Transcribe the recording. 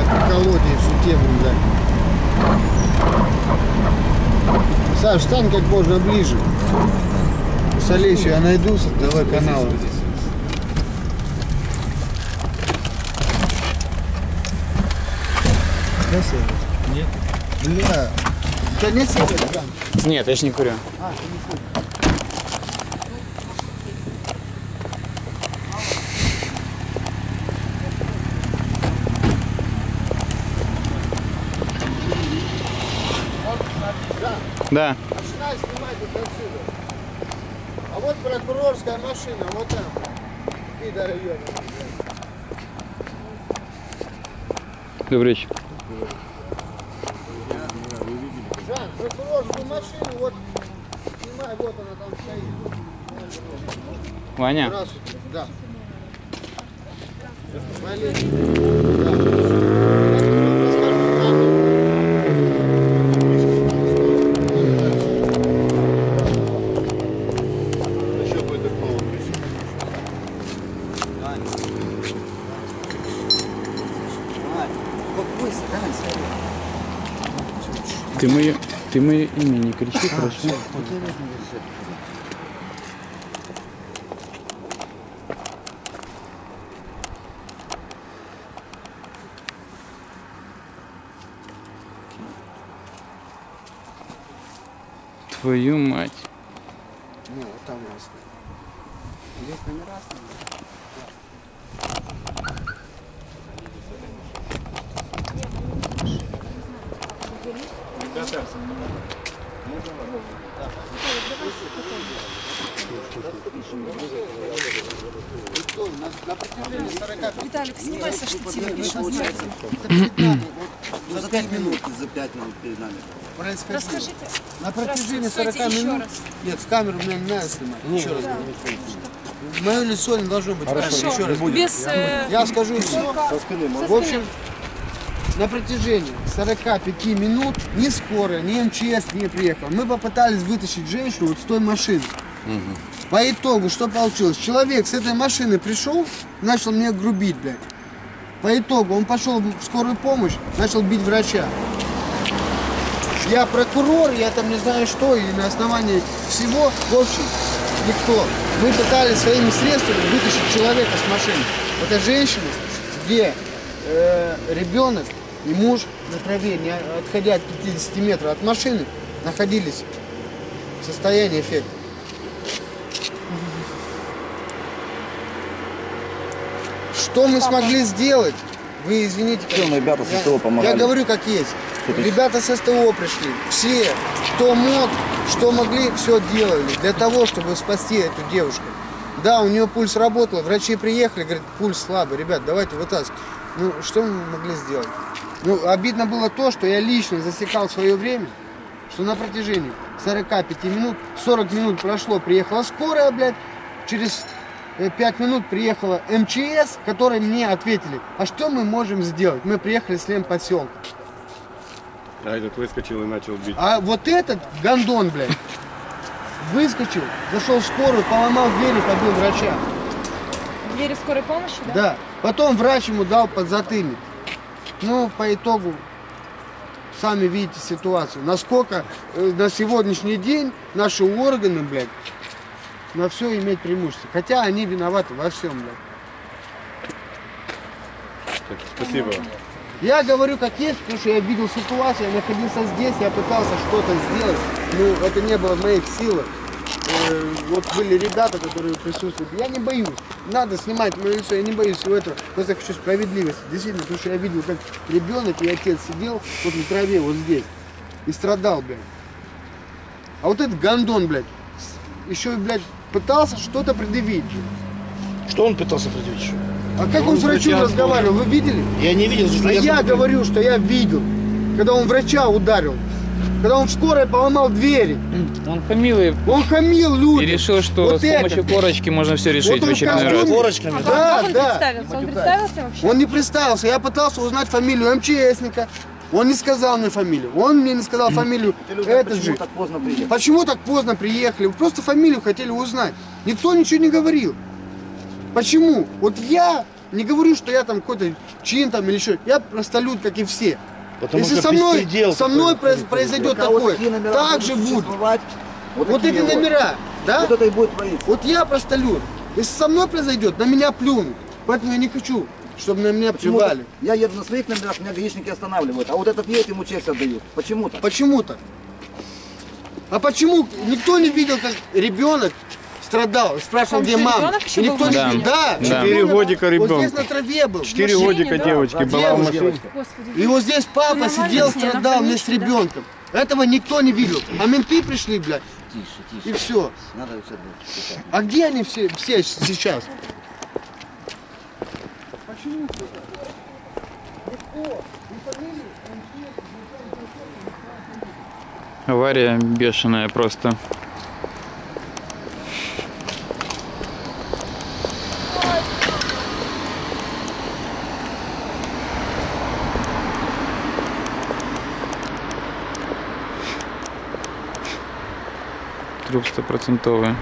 проколоть и всю тему, блядь. Саш, встань как можно ближе. С Олесью я найду с ТВ-канала. Нет. Бля. У тебя нет сигарет, да? Нет, я ж не курю. А, ты не куришь. Да. Начинай снимать вот отсюда. А вот прокурорская машина, вот там. Пидоры ёбаные. Добрый вечер. Жан, прокурорскую машину, вот снимай, вот она там стоит. Ваня. Здравствуйте. Да. Да. Ты мое имя не кричи, хорошо? Твою мать. Не, вот там у нас. Здесь номера стоят. Виталик, снимай со штатива еще. За 5 минут перед нами. Расскажите. На протяжении 40 минут. Нет, в камеру мне не надо снимать. Еще раз. Мое лицо не должно быть. Хорошо. Еще раз. Без, Я скажу все. В общем, на протяжении 45 минут ни скорая, ни МЧС не приехал. Мы попытались вытащить женщину вот с той машины. По итогу, что получилось? Человек с этой машины пришел, начал мне грубить, блядь. По итогу он пошел в скорую помощь, начал бить врача. Я прокурор, я там не знаю что, и на основании всего, в общем, никто. Мы пытались своими средствами вытащить человека с машины. Это женщина, где ребенок и муж на траве, не отходя от 50 метров от машины, находились в состоянии эффекта. Что мы смогли сделать? Вы извините, ребята с СТО помогали. Я говорю как есть. Ребята с СТО пришли. Все, кто мог, что могли, все делали для того, чтобы спасти эту девушку. Да, у нее пульс работал, врачи приехали, говорят, пульс слабый. Ребят, давайте вытаскивать. Ну, что мы могли сделать? Ну, обидно было то, что я лично засекал свое время, что на протяжении 45 минут, 40 минут прошло, приехала скорая, блядь, через 5 минут приехала МЧС, которые мне ответили, а что мы можем сделать? Мы приехали с лемпоселка. А этот выскочил и начал бить. А вот этот гондон, блядь, выскочил, зашел в скорую, поломал дверь и побил врача. Двери скорой помощи, да? Да. Потом врач ему дал подзатыльник. Ну, по итогу, сами видите ситуацию. Насколько на сегодняшний день наши органы, блядь, на все имеют преимущество. Хотя они виноваты во всем, блядь. Так, спасибо. Я говорю как есть, потому что я видел ситуацию, я находился здесь, я пытался что-то сделать, но это не было в моих силах. Вот были ребята, которые присутствуют. Я не боюсь. Надо снимать мое лицо, я не боюсь всего этого. Просто я хочу справедливости. Действительно, потому что я видел, как ребенок и отец сидел вот на траве, вот здесь, и страдал, блядь. А вот этот гондон, блядь, еще и, блядь, пытался что-то предъявить. Что он пытался предъявить? А как он с врачом разговаривал, вы видели? Я не видел, что я говорю, что я видел, когда он врача ударил. Когда он в скорой поломал двери. Он хамил, он хамил людям. И решил, что вот с помощью корочки можно все решить вот в очередной раз. Корочками, да, как он представился? Он представился вообще? Он не представился. Я пытался узнать фамилию МЧСника. Он не сказал мне фамилию. Он мне не сказал фамилию. Этот же. так поздно приехали? Почему так поздно приехали? Вы просто фамилию хотели узнать. Никто ничего не говорил. Почему? Вот я Не говорю, что я там какой-то чин там или что. Я простолюд, как и все. Потому Если что беспредел со мной какой-то. произойдет А вот такое, такие номера так будут же будет. существовать. Вот такие эти номера, да? Вот это и будет твориться. Вот я простолюд. Если со мной произойдет, на меня плюнут. Поэтому я не хочу, чтобы на меня Почему-то плевали. я еду на своих номерах, меня гаишники останавливают. А вот этот едет, ему честь отдают. Почему-то. Почему-то. А почему никто не видел, как ребенок страдал? Спрашивал, Там где что, мама. ребенок еще И никто был? не Да. видел. Да. Да. 4 годика Вот ребенка. здесь на траве был. 4 машине, годика да? девочки была в машине. Господи. И вот здесь папа Ты сидел, нормально с ней, страдал она вместе с больничная, да? ребенком. Этого никто не видел. А менты пришли, блядь, Тише, тише. и все. Надо все будет. А где они все сейчас? Авария бешеная просто. Труп 100%.